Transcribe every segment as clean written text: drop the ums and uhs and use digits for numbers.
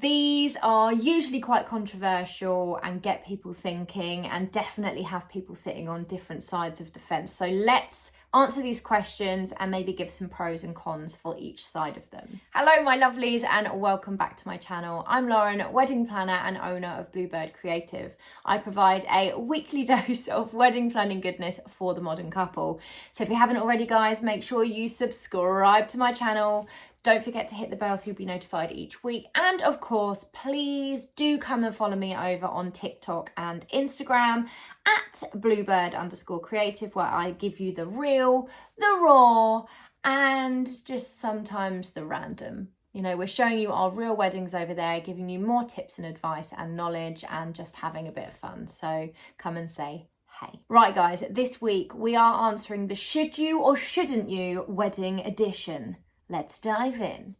these are usually quite controversial and get people thinking and definitely have people sitting on different sides of the fence. So let's answer these questions and maybe give some pros and cons for each side of them. Hello, my lovelies, and welcome back to my channel. I'm Lauren, wedding planner and owner of Bluebird Creative. I provide a weekly dose of wedding planning goodness for the modern couple. So if you haven't already, guys, make sure you subscribe to my channel. Don't forget to hit the bell so you'll be notified each week. And of course, please do come and follow me over on TikTok and Instagram at Bluebird_creative, where I give you the real, the raw, and just sometimes the random. You know, we're showing you our real weddings over there, giving you more tips and advice and knowledge and just having a bit of fun. So come and say hey. Right, guys, this week we are answering the should you or shouldn't you wedding edition. Let's dive in.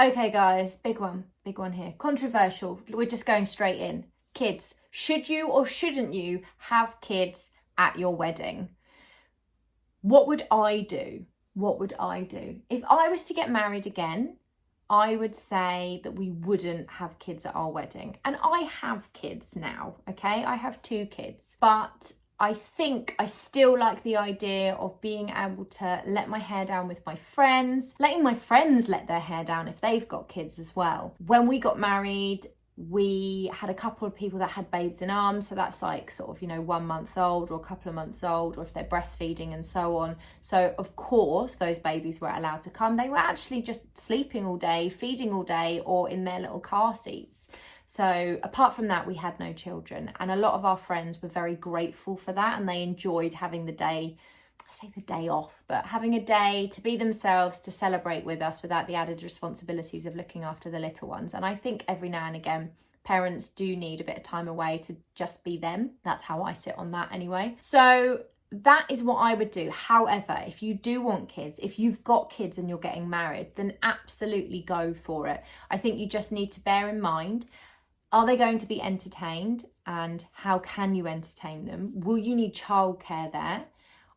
Okay, guys, big one here. Controversial. We're just going straight in. Kids, should you or shouldn't you have kids at your wedding? What would I do? What would I do? If I was to get married again, I would say that we wouldn't have kids at our wedding. And I have kids now, okay? I have 2 kids, but I think I still like the idea of being able to let my hair down with my friends, letting my friends let their hair down if they've got kids as well. When we got married, we had a couple of people that had babes in arms. So that's like sort of, 1 month old or a couple of months old, or if they're breastfeeding and so on. So of course, those babies were allowed to come. They were actually just sleeping all day, feeding all day, or in their little car seats. So apart from that, we had no children, and a lot of our friends were very grateful for that, and they enjoyed having the day, I say the day off, but having a day to be themselves, to celebrate with us without the added responsibilities of looking after the little ones. And I think every now and again, parents do need a bit of time away to just be them. That's how I sit on that anyway. So that is what I would do. However, if you do want kids, if you've got kids and you're getting married, then absolutely go for it. I think you just need to bear in mind, are they going to be entertained, and how can you entertain them? Will you need childcare there?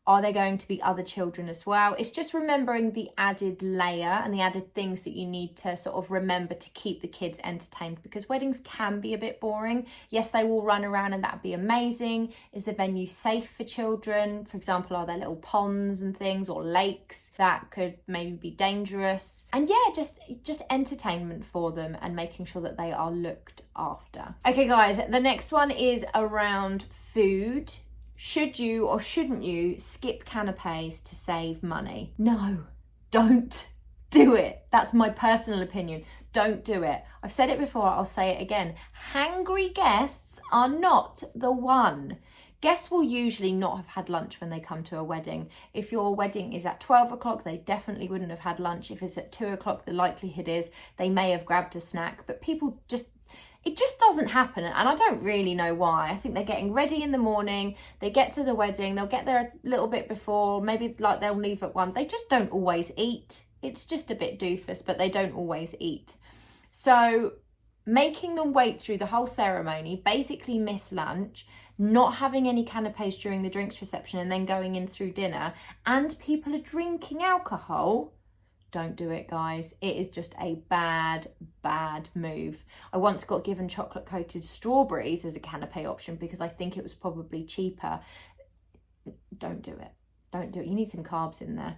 Are there going to be other children as well? It's just remembering the added layer and the added things that you need to sort of remember to keep the kids entertained, because weddings can be a bit boring. Yes, they will run around and that'd be amazing. Is the venue safe for children? For example, are there little ponds and things, or lakes that could maybe be dangerous? And yeah, just entertainment for them and making sure that they are looked after. Okay, guys, the next one is around food. Should you or shouldn't you skip canapes to save money? No, don't do it. That's my personal opinion. Don't do it. I've said it before, I'll say it again. Hangry guests are not the one. Guests will usually not have had lunch when they come to a wedding. If your wedding is at 12 o'clock, they definitely wouldn't have had lunch. If it's at 2 o'clock, the likelihood is they may have grabbed a snack, but it just doesn't happen, and I don't really know why. I think they're getting ready in the morning, they get to the wedding, they'll get there a little bit before, maybe like they'll leave at 1. They just don't always eat. It's just a bit doofus, but they don't always eat. So making them wait through the whole ceremony, basically miss lunch, not having any canapes during the drinks reception and then going in through dinner, and people are drinking alcohol, don't do it, guys. It is just a bad move. I once got given chocolate coated strawberries as a canapé option because I think it was probably cheaper. Don't do it. Don't do it. You need some carbs in there.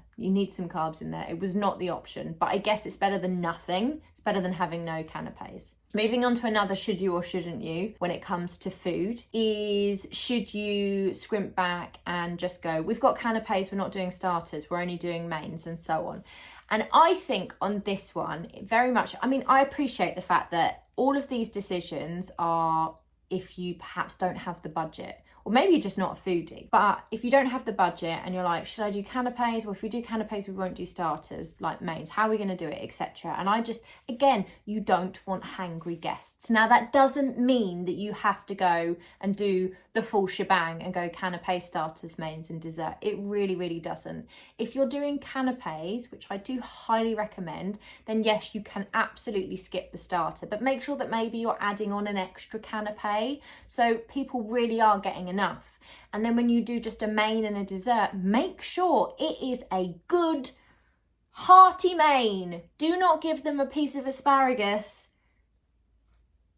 It was not the option, but I guess it's better than nothing. It's better than having no canapes. Moving on to another should you or shouldn't you when it comes to food is, should you scrimp back and just go, we've got canapes, we're not doing starters, we're only doing mains, and so on. And I think on this one, very much, I appreciate the fact that all of these decisions are if you perhaps don't have the budget, or maybe you're just not a foodie. But if you don't have the budget and you're like, should I do canapes? Well, if we do canapes, we won't do starters like mains. How are we going to do it, etc.? And again, you don't want hangry guests. Now, that doesn't mean that you have to go and do the full shebang and go canapé, starters, mains and dessert. It really, really doesn't. If you're doing canapes, which I do highly recommend, then yes, you can absolutely skip the starter, but make sure that maybe you're adding on an extra canapé so people really are getting enough. And then when you do just a main and a dessert, make sure it is a good Hearty main. Do not give them a piece of asparagus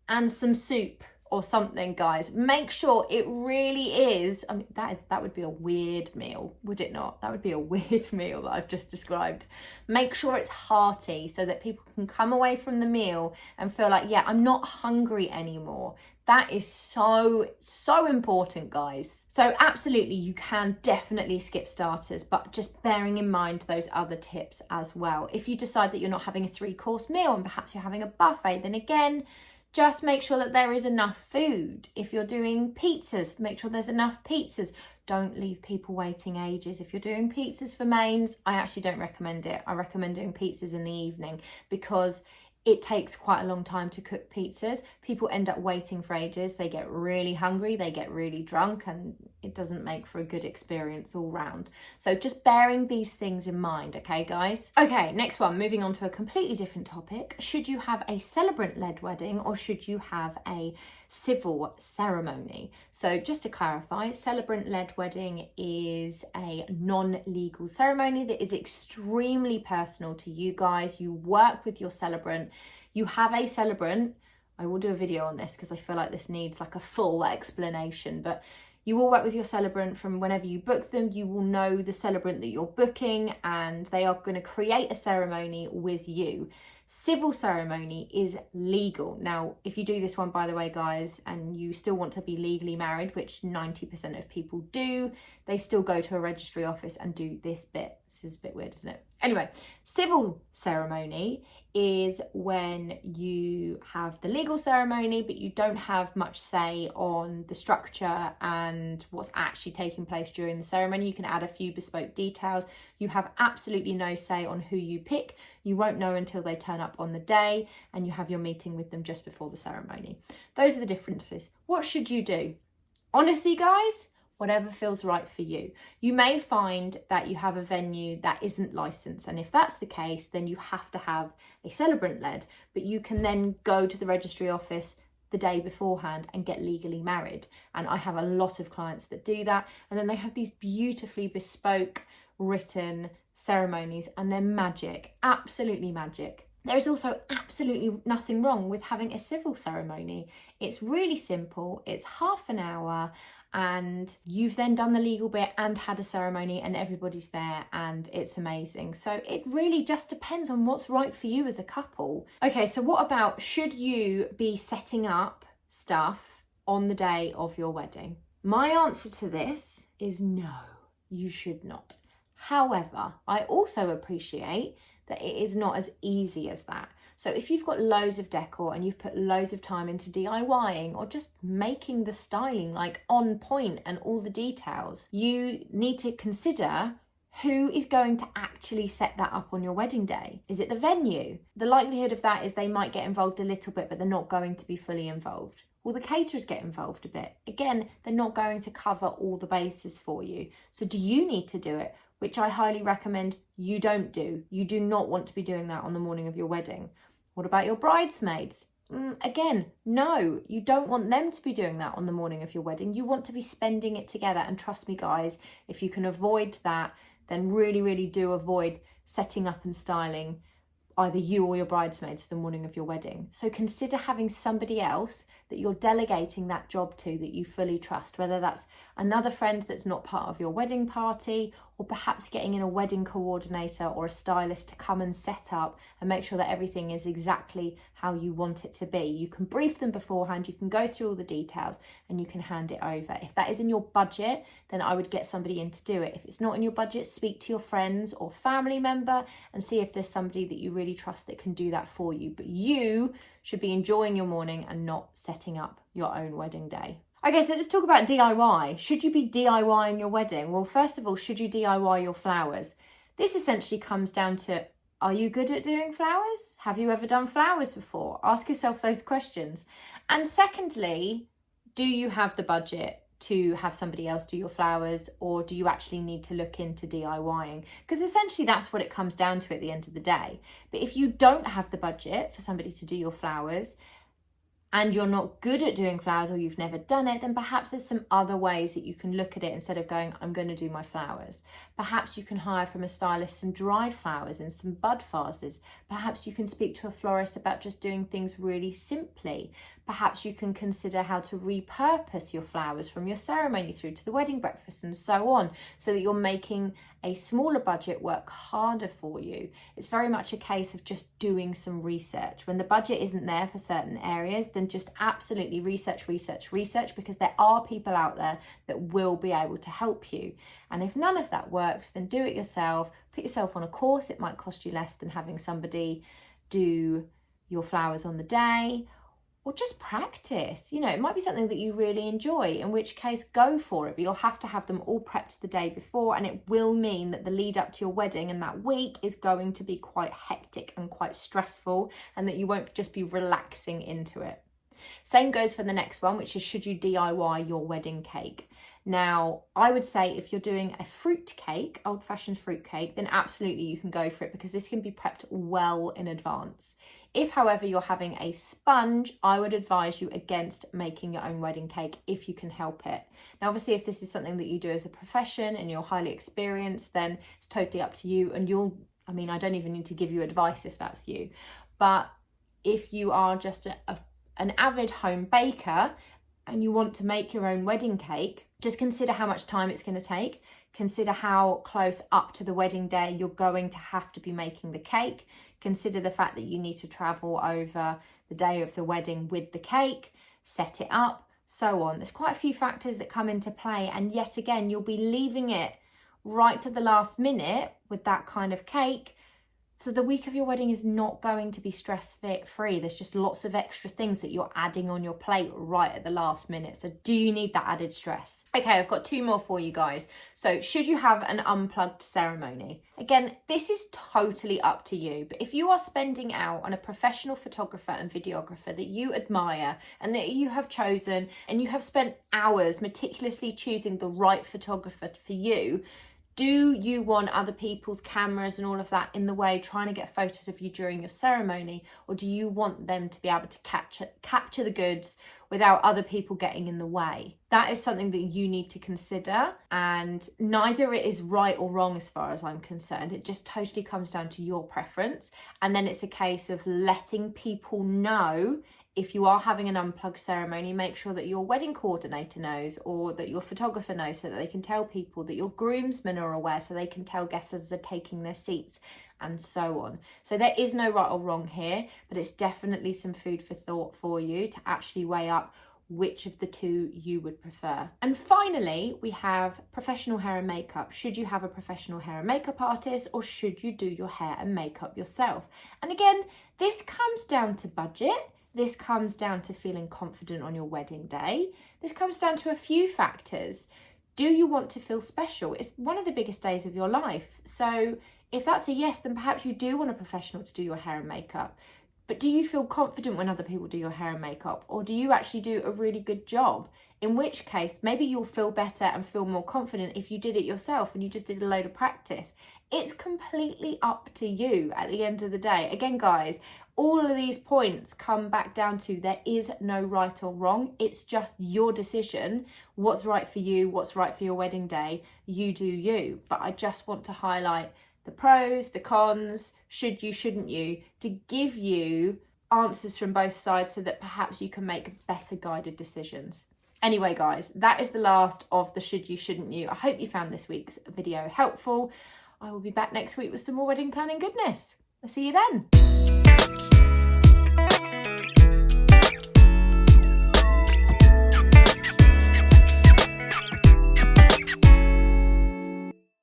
and some soup or something, guys. Make sure it really is. I mean, that would be a weird meal, would it not? That would be a weird meal that I've just described. Make sure it's hearty so that people can come away from the meal and feel like, yeah, I'm not hungry anymore. That is so, so important, guys. So absolutely, you can definitely skip starters, but just bearing in mind those other tips as well. If you decide that you're not having a 3-course meal and perhaps you're having a buffet, then again, just make sure that there is enough food. If you're doing pizzas, make sure there's enough pizzas. Don't leave people waiting ages. If you're doing pizzas for mains, I actually don't recommend it. I recommend doing pizzas in the evening because it takes quite a long time to cook pizzas. People end up waiting for ages. They get really hungry, they get really drunk, and it doesn't make for a good experience all round. So just bearing these things in mind, okay, guys? Okay, next one, moving on to a completely different topic. Should you have a celebrant-led wedding or should you have a civil ceremony? So just to clarify, celebrant-led wedding is a non-legal ceremony that is extremely personal to you guys. You work with your celebrant. You have a celebrant. I will do a video on this because I feel like this needs like a full explanation, but you will work with your celebrant from whenever you book them. You will know the celebrant that you're booking and they are going to create a ceremony with you. Civil ceremony is legal. Now, if you do this one, by the way, guys, and you still want to be legally married, which 90% of people do, they still go to a registry office and do this bit. This is a bit weird, isn't it? Anyway, civil ceremony is when you have the legal ceremony, but you don't have much say on the structure and what's actually taking place during the ceremony. You can add a few bespoke details. You have absolutely no say on who you pick. You won't know until they turn up on the day and you have your meeting with them just before the ceremony. Those are the differences. What should you do? Honestly, guys, whatever feels right for you. You may find that you have a venue that isn't licensed, and if that's the case, then you have to have a celebrant led, but you can then go to the registry office the day beforehand and get legally married. And I have a lot of clients that do that, and then they have these beautifully bespoke written ceremonies and they're magic, absolutely magic. There is also absolutely nothing wrong with having a civil ceremony. It's really simple, it's half an hour, and you've then done the legal bit and had a ceremony and everybody's there and it's amazing. So it really just depends on what's right for you as a couple. Okay, so what about, should you be setting up stuff on the day of your wedding? My answer to this is no, you should not. However, I also appreciate that it is not as easy as that. So if you've got loads of decor and you've put loads of time into DIYing or just making the styling like on point and all the details, you need to consider who is going to actually set that up on your wedding day. Is it the venue? The likelihood of that is they might get involved a little bit, but they're not going to be fully involved. Will the caterers get involved a bit? Again, they're not going to cover all the bases for you. So do you need to do it? Which I highly recommend you don't do. You do not want to be doing that on the morning of your wedding. What about your bridesmaids? Again, no, you don't want them to be doing that on the morning of your wedding. You want to be spending it together. And trust me, guys, if you can avoid that, then really, really do avoid setting up and styling either you or your bridesmaids the morning of your wedding. So consider having somebody else that you're delegating that job to that you fully trust, whether that's another friend that's not part of your wedding party, or perhaps getting in a wedding coordinator or a stylist to come and set up and make sure that everything is exactly how you want it to be. You can brief them beforehand, you can go through all the details and you can hand it over. If that is in your budget, then I would get somebody in to do it. If it's not in your budget, speak to your friends or family member and see if there's somebody that you really trust that can do that for you. But you should be enjoying your morning and not setting up your own wedding day. Okay, so let's talk about DIY. Should you be DIYing your wedding? Well, first of all, should you DIY your flowers? This essentially comes down to, are you good at doing flowers? Have you ever done flowers before? Ask yourself those questions. And secondly, do you have the budget to have somebody else do your flowers, or do you actually need to look into DIYing? Because essentially that's what it comes down to at the end of the day. But if you don't have the budget for somebody to do your flowers, and you're not good at doing flowers or you've never done it, then perhaps there's some other ways that you can look at it instead of going, I'm going to do my flowers. Perhaps you can hire from a stylist some dried flowers and some bud vases. Perhaps you can speak to a florist about just doing things really simply. Perhaps you can consider how to repurpose your flowers from your ceremony through to the wedding breakfast and so on, so that you're making a smaller budget work harder for you. It's very much a case of just doing some research. When the budget isn't there for certain areas, then just absolutely research, because there are people out there that will be able to help you. And if none of that works, then do it yourself. Put yourself on a course. It might cost you less than having somebody do your flowers on the day. Or just practice. You know, it might be something that you really enjoy, in which case go for it, but you'll have to have them all prepped the day before, and it will mean that the lead up to your wedding and that week is going to be quite hectic and quite stressful, and that you won't just be relaxing into it. Same goes for the next one, which is, should you DIY your wedding cake? Now, I would say if you're doing a fruit cake, old-fashioned fruit cake, then absolutely you can go for it, because this can be prepped well in advance. If, however, you're having a sponge, I would advise you against making your own wedding cake if you can help it. Now, obviously, if this is something that you do as a profession and you're highly experienced, then it's totally up to you. And I don't even need to give you advice if that's you. But if you are just an avid home baker and you want to make your own wedding cake, just consider how much time it's going to take. Consider how close up to the wedding day you're going to have to be making the cake. Consider the fact that you need to travel over the day of the wedding with the cake, set it up, so on. There's quite a few factors that come into play, and yet again, you'll be leaving it right to the last minute with that kind of cake. So the week of your wedding is not going to be stress-free. There's just lots of extra things that you're adding on your plate right at the last minute. So do you need that added stress? Okay, I've got two more for you guys. So should you have an unplugged ceremony? Again, this is totally up to you. But if you are spending out on a professional photographer and videographer that you admire and that you have chosen, and you have spent hours meticulously choosing the right photographer for you, do you want other people's cameras and all of that in the way, trying to get photos of you during your ceremony? Or do you want them to be able to capture the goods without other people getting in the way? That is something that you need to consider, and neither it is right or wrong as far as I'm concerned. It just totally comes down to your preference. And then it's a case of letting people know. If you are having an unplugged ceremony, make sure that your wedding coordinator knows, or that your photographer knows, so that they can tell people, that your groomsmen are aware so they can tell guests as they're taking their seats, and so on. So there is no right or wrong here, but it's definitely some food for thought for you to actually weigh up which of the two you would prefer. And finally, we have professional hair and makeup. Should you have a professional hair and makeup artist, or should you do your hair and makeup yourself? And again, this comes down to budget. This comes down to feeling confident on your wedding day. This comes down to a few factors. Do you want to feel special? It's one of the biggest days of your life. So if that's a yes, then perhaps you do want a professional to do your hair and makeup. But do you feel confident when other people do your hair and makeup? Or do you actually do a really good job? In which case, maybe you'll feel better and feel more confident if you did it yourself and you just did a load of practice. It's completely up to you at the end of the day. Again, guys, all of these points come back down to there is no right or wrong. It's just your decision. What's right for you, what's right for your wedding day, you do you. But I just want to highlight the pros, the cons, should you, shouldn't you, to give you answers from both sides so that perhaps you can make better guided decisions. Anyway, guys, that is the last of the should you, shouldn't you. I hope you found this week's video helpful. I will be back next week with some more wedding planning goodness. I'll see you then.